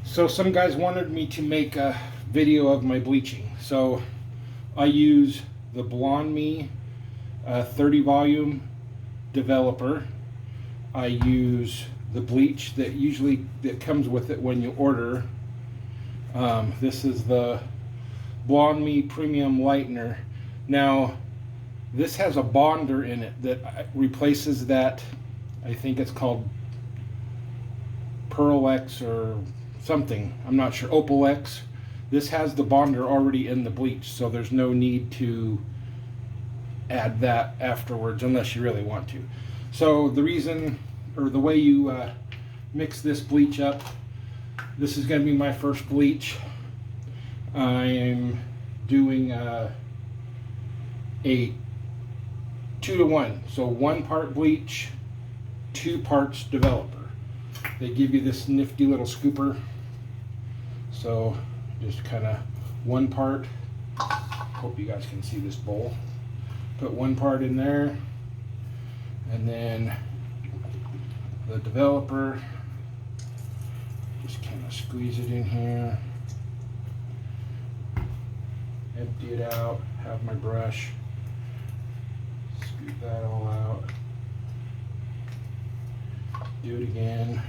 So some guys wanted me to make a video of my bleaching. So I use the Blonde Me 30 volume developer. I use the bleach that comes with it when you order. This is the Blonde Me Premium Lightener. Now this has a bonder in it that replaces that, I think it's called Pearl X or something, I'm not sure, Opal X. This has the bonder already in the bleach, so there's no need to add that afterwards unless you really want to. So the reason, or the way you mix this bleach up, this is going to be my first bleach. I am doing a 2-to-1, so 1 part bleach, 2 parts developer. They give you this nifty little scooper, so just kind of 1 part. Hope you guys can see this bowl. Put 1 part in there, and then the developer, just kind of squeeze it in here, empty it out, have my brush, scoop that all out, do it again.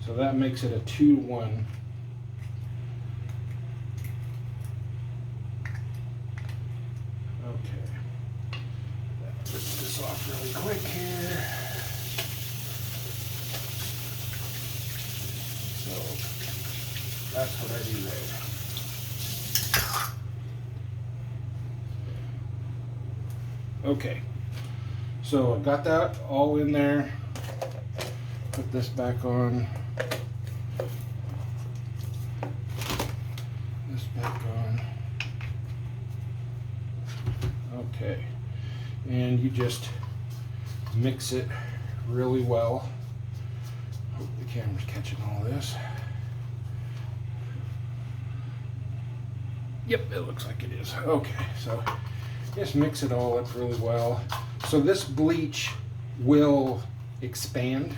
So that makes it a 2-to-1. Okay. Let's rip this off really quick here. So that's what I do there. Okay. So I've got that all in there. Put this back on. This back on. Okay. And you just mix it really well. Hope the camera's catching all this. Yep, it looks like it is. Okay, so just mix it all up really well. So this bleach will expand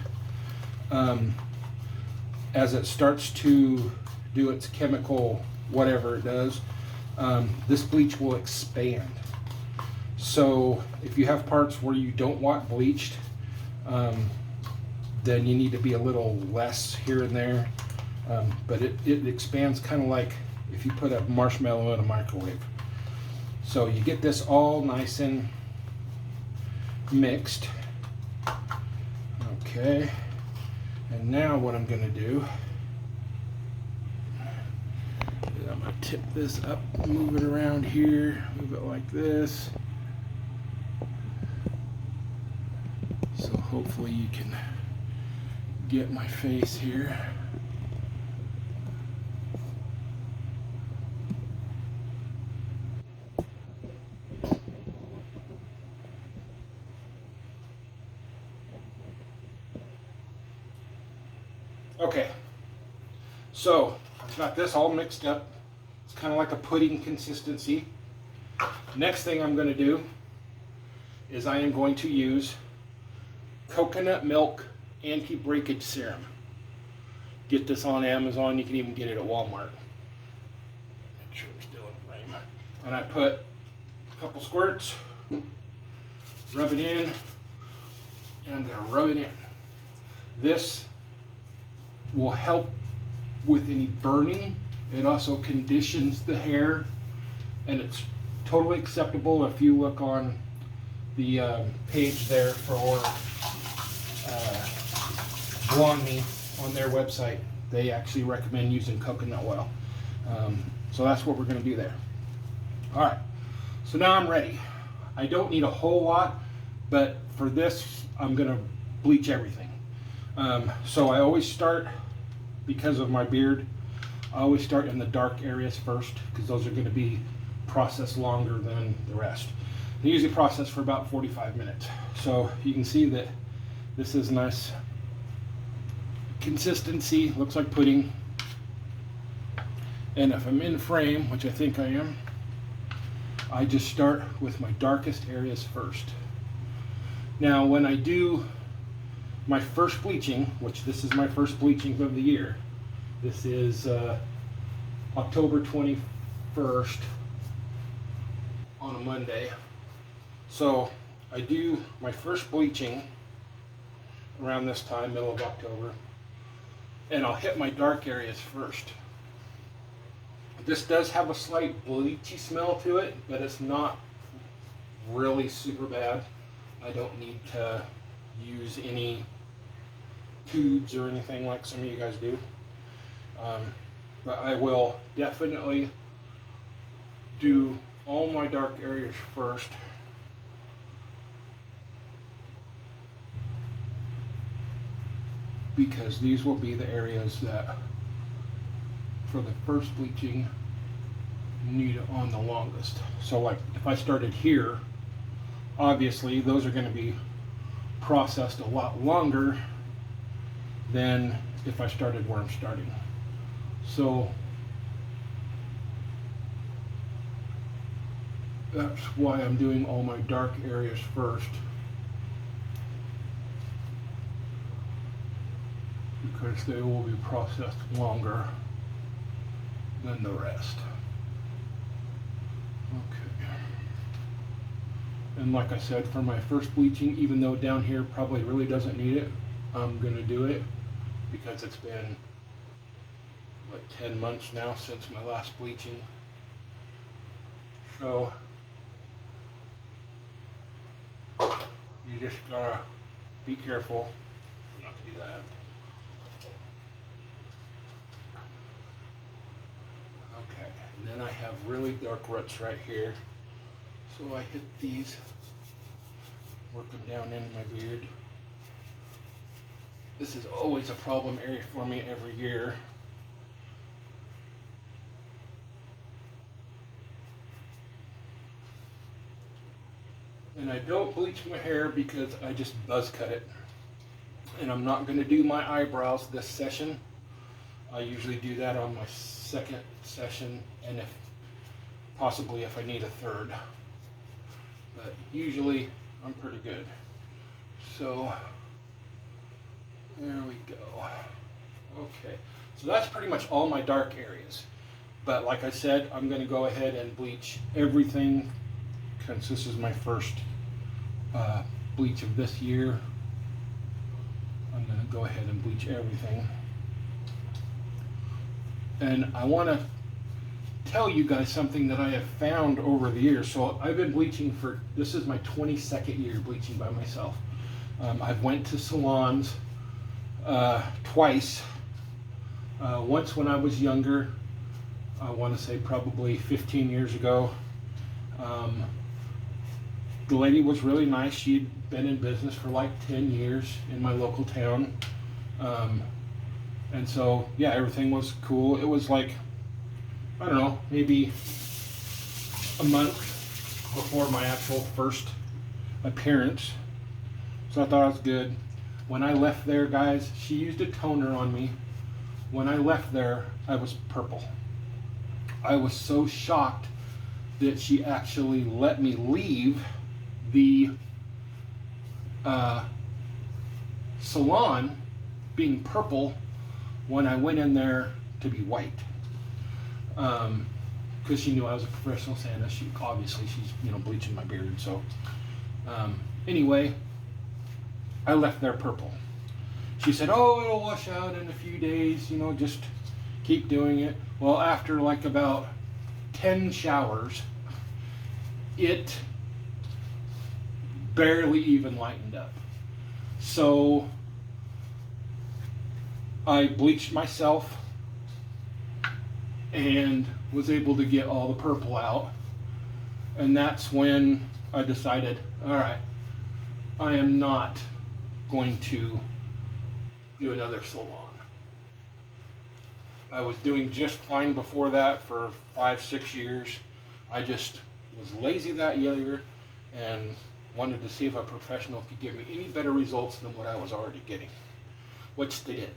as it starts to do its chemical whatever it does. This bleach will expand. So if you have parts where you don't want bleached, then you need to be a little less here and there. But it expands kind of like if you put a marshmallow in a microwave. So you get this all nice and mixed. Okay. And now what I'm going to do is I'm going to tip this up, move it around here, move it like this. So hopefully you can get my face here. Okay, so I've got this all mixed up. It's kind of like a pudding consistency. Next thing I'm going to do is I am going to use coconut milk anti-breakage serum. Get this on Amazon. You can even get it at Walmart. Make sure we're still in frame. And I put a couple squirts, rub it in, and I'm going to rub it in. This will help with any burning. It also conditions the hair, and it's totally acceptable if you look on the page there for Blonde Me on their website. They actually recommend using coconut oil. So that's what we're going to do there. Alright, so now I'm ready. I don't need a whole lot, but for this I'm going to bleach everything. So I always start, because of my beard, I always start in the dark areas first, because those are going to be processed longer than the rest. They usually process for about 45 minutes. So you can see that this is nice consistency, looks like pudding. And if I'm in frame, which I think I am, I just start with my darkest areas first. Now when I do my first bleaching, which this is my first bleaching of the year, this is October 21st on a Monday. So I do my first bleaching around this time, middle of October, and I'll hit my dark areas first. This does have a slight bleachy smell to it, but it's not really super bad. I don't need to use any tubes or anything like some of you guys do. But I will definitely do all my dark areas first. Because these will be the areas that, for the first bleaching, need it on the longest. So like if I started here, obviously those are going to be processed a lot longer than if I started where I'm starting. So that's why I'm doing all my dark areas first, because they will be processed longer than the rest. Okay. And like I said, for my first bleaching, even though down here probably really doesn't need it, I'm gonna do it because it's been like 10 months now since my last bleaching. So you just gotta be careful not to do that. Okay, and then I have really dark roots right here. So I hit these, work them down into my beard. This is always a problem area for me every year. And I don't bleach my hair because I just buzz cut it. And I'm not going to do my eyebrows this session. I usually do that on my second session, and if possibly if I need a third. But usually I'm pretty good. So there we go. Okay, so that's pretty much all my dark areas. But like I said, I'm going to go ahead and bleach everything since this is my first bleach of this year. I'm going to go ahead and bleach everything. And I want to tell you guys something that I have found over the years. So I've been bleaching for, this is my 22nd year bleaching by myself. I've went to salons twice. Once when I was younger, I want to say probably 15 years ago. The lady was really nice. She'd been in business for like 10 years in my local town. And so, yeah, everything was cool. It was like, I don't know, maybe a month before my actual first appearance. So I thought it was good. When I left there, guys, she used a toner on me. When I left there, I was purple. I was so shocked that she actually let me leave the salon being purple when I went in there to be white. Because she knew I was a professional Santa. She obviously, she's, you know, bleaching my beard. So anyway, I left there purple. She said, oh, it'll wash out in a few days, you know, just keep doing it. Well, after like about 10 showers, it barely even lightened up. So I bleached myself and was able to get all the purple out. And that's when I decided, all right, I am not going to do another salon. I was doing just fine before that for 5-6 years. I just was lazy that year and wanted to see if a professional could give me any better results than what I was already getting, which they did.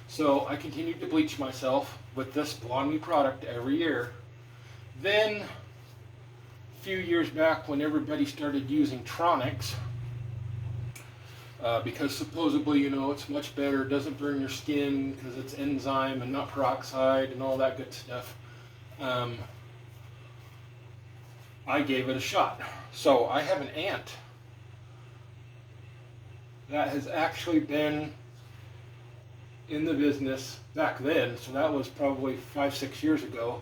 So I continued to bleach myself with this Blonde Me product every year. Then, a few years back when everybody started using Tronics, because supposedly, you know, it's much better, doesn't burn your skin because it's enzyme and not peroxide and all that good stuff. I gave it a shot. So I have an aunt that has actually been in the business back then, so that was probably 5-6 years ago,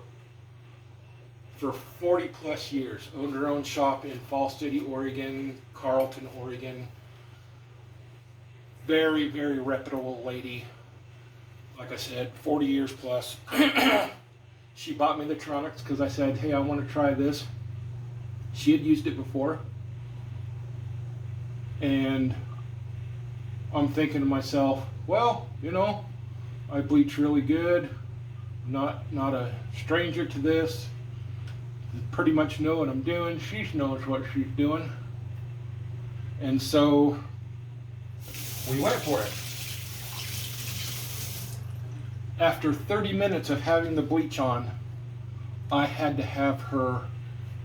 for 40 plus years. Owned her own shop in Fall City, Oregon, Carlton, Oregon. Very, very reputable lady. Like I said, 40 years plus. She bought me the Tronics because I said, hey, I want to try this. She had used it before. And I'm thinking to myself, well, you know, I bleach really good. Not a stranger to this. Pretty much know what I'm doing. She knows what she's doing. And so we went for it. After 30 minutes of having the bleach on, I had to have her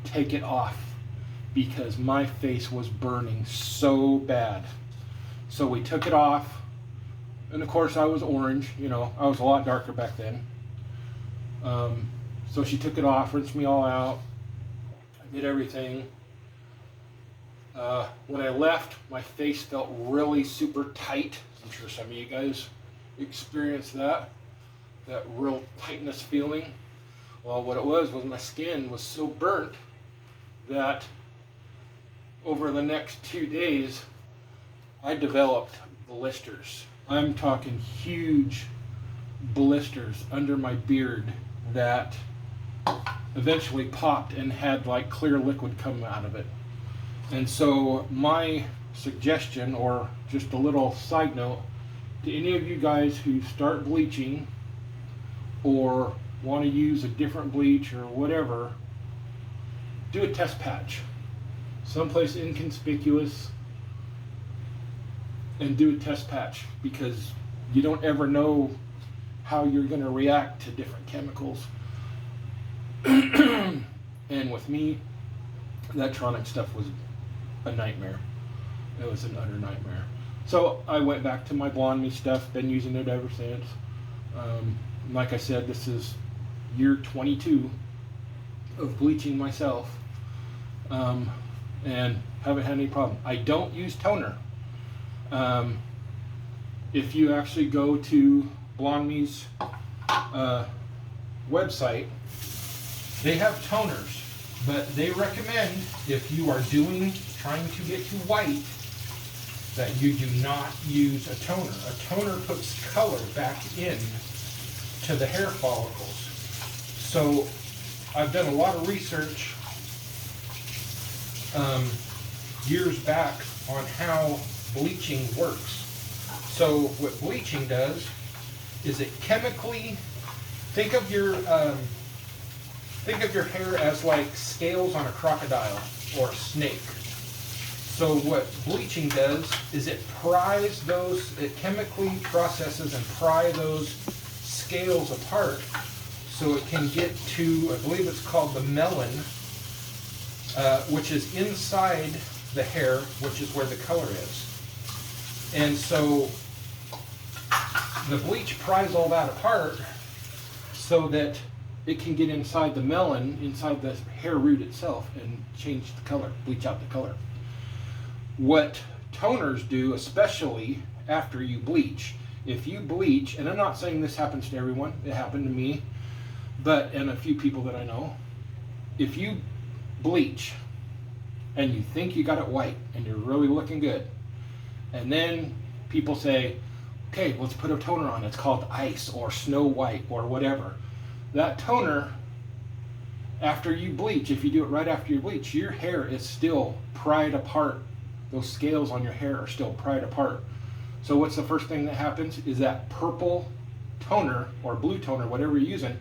take it off because my face was burning so bad. So we took it off, and of course I was orange, you know, I was a lot darker back then. So she took it off, rinsed me all out, I did everything. When I left, my face felt really super tight. I'm sure some of you guys experienced that real tightness feeling. Well, what it was my skin was so burnt that over the next 2 days, I developed blisters. I'm talking huge blisters under my beard that eventually popped and had like clear liquid come out of it. And so my suggestion, or just a little side note, to any of you guys who start bleaching or want to use a different bleach or whatever, do a test patch. Someplace inconspicuous, and do a test patch, because you don't ever know how you're going to react to different chemicals. And with me, that Tronic stuff was a nightmare. It was an utter nightmare. So I went back to my Blonde Me stuff, been using it ever since. Like I said, this is year 22 of bleaching myself, and haven't had any problem. I don't use toner. If you actually go to Blonde Me's website, they have toners, but they recommend, if you are trying to get to white, that you do not use a toner. A toner puts color back in to the hair follicles. So I've done a lot of research years back on how bleaching works. So what bleaching does is it chemically, think of your hair as like scales on a crocodile or a snake. So what bleaching does is it chemically processes and pry those scales apart so it can get to, I believe it's called the melon, which is inside the hair, which is where the color is. And so the bleach pries all that apart so that it can get inside the melon, inside the hair root itself, and change the color, bleach out the color. What toners do, especially after you bleach, if you bleach, and I'm not saying this happens to everyone, it happened to me, and a few people that I know, if you bleach and you think you got it white and you're really looking good, and then people say, okay, let's put a toner on, it's called ice or snow white or whatever. That toner, after you bleach, if you do it right after you bleach, your hair is still pried apart. Those scales on your hair are still pried apart. So what's the first thing that happens is that purple toner or blue toner, whatever you're using,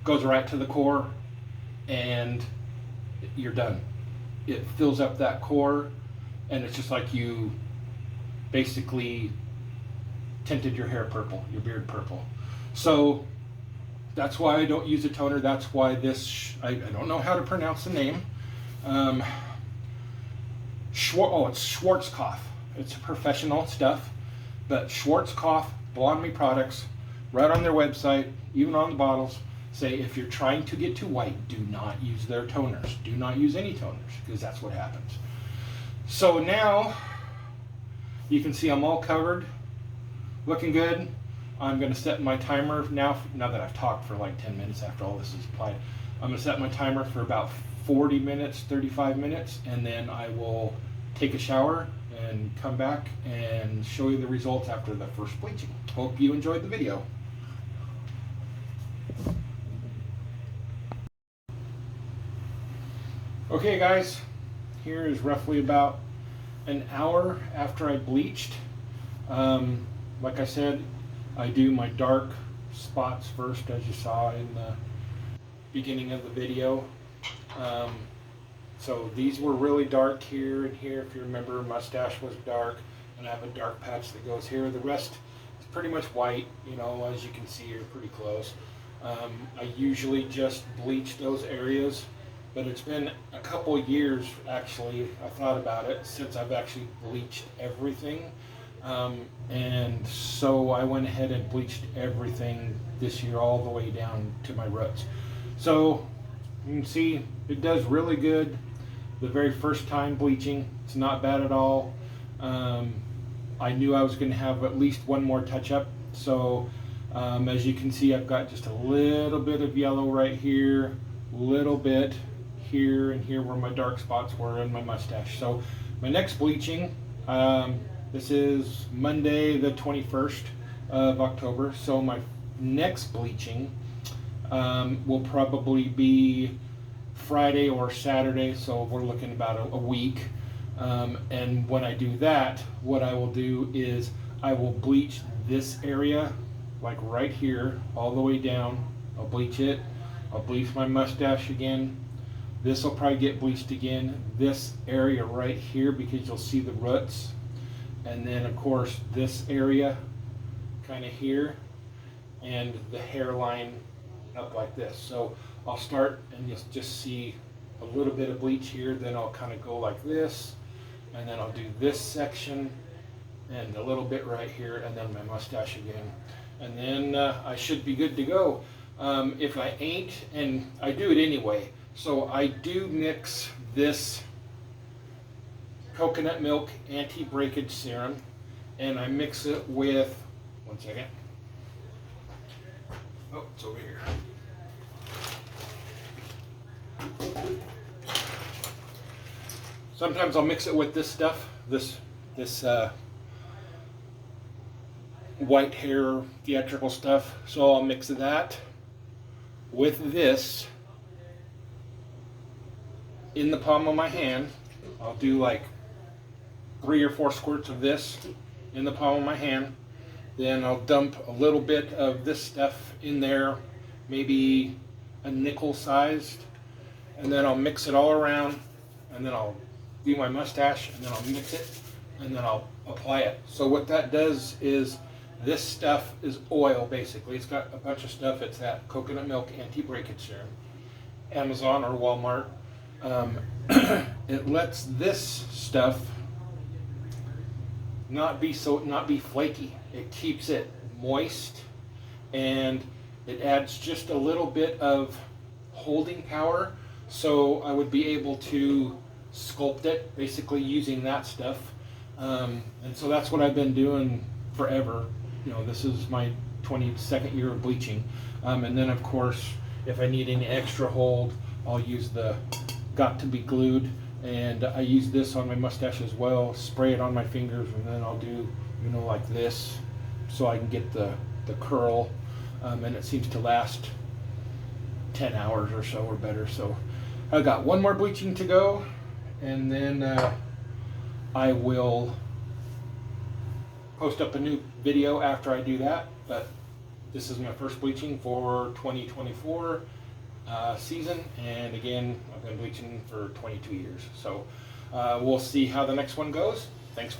goes right to the core and you're done. It fills up that core, and it's just like you basically tinted your hair purple, your beard purple. So that's why I don't use a toner. That's why this, I don't know how to pronounce the name. It's Schwarzkopf. It's professional stuff, but Schwarzkopf Blonde Me products, right on their website, even on the bottles, say if you're trying to get to white, do not use their toners. Do not use any toners, because that's what happens. So now you can see I'm all covered, looking good. I'm going to set my timer now that I've talked for like 10 minutes after all this is applied. I'm going to set my timer for about 40 minutes, 35 minutes, and then I will take a shower and come back and show you the results after the first bleaching. Hope you enjoyed the video. Okay guys, here is roughly about an hour after I bleached. Like I said, I do my dark spots first, as you saw in the beginning of the video. So these were really dark here and here. If you remember, mustache was dark, and I have a dark patch that goes here. The rest is pretty much white, you know, as you can see here, pretty close. I usually just bleach those areas, but it's been a couple years, actually, I thought about it, since I've actually bleached everything. And so I went ahead and bleached everything this year all the way down to my roots. So you can see it does really good the very first time bleaching. It's not bad at all. I knew I was going to have at least one more touch up. So as you can see, I've got just a little bit of yellow right here, little bit here and here where my dark spots were in my mustache. So my next bleaching, this is Monday the 21st of October. So my next bleaching will probably be Friday or Saturday. So we're looking about a week. And when I do that, what I will do is I will bleach this area, like right here, all the way down. I'll bleach it. I'll bleach my mustache again. This will probably get bleached again. This area right here, because you'll see the roots. And then of course this area kind of here, and the hairline up like this. So I'll start and you'll just see a little bit of bleach here, then I'll kind of go like this, and then I'll do this section and a little bit right here, and then my mustache again, and then I should be good to go. If I ain't, and I do it anyway, so I do mix this coconut milk anti-breakage serum, and I mix it with, one second, oh, it's over here. Sometimes I'll mix it with this stuff, this white hair theatrical stuff, so I'll mix that with this in the palm of my hand. I'll do like 3 or 4 squirts of this in the palm of my hand. Then I'll dump a little bit of this stuff in there, maybe a nickel sized, and then I'll mix it all around, and then I'll do my mustache, and then I'll mix it, and then I'll apply it. So what that does is, this stuff is oil basically. It's got a bunch of stuff. It's that coconut milk anti-breakage serum, Amazon or Walmart. It lets this stuff not be flaky. It keeps it moist, and it adds just a little bit of holding power, so I would be able to sculpt it basically using that stuff. And so that's what I've been doing forever. You know, this is my 22nd year of bleaching. And then of course, if I need any extra hold, I'll use the Got to Be Glued, and I use this on my mustache as well. Spray it on my fingers, and then I'll do, you know, like this, so I can get the curl, and it seems to last 10 hours or so or better. So I got one more bleaching to go, and then I will post up a new video after I do that. But this is my first bleaching for 2024 season, and again, I've been bleaching for 22 years. So we'll see how the next one goes. Thanks for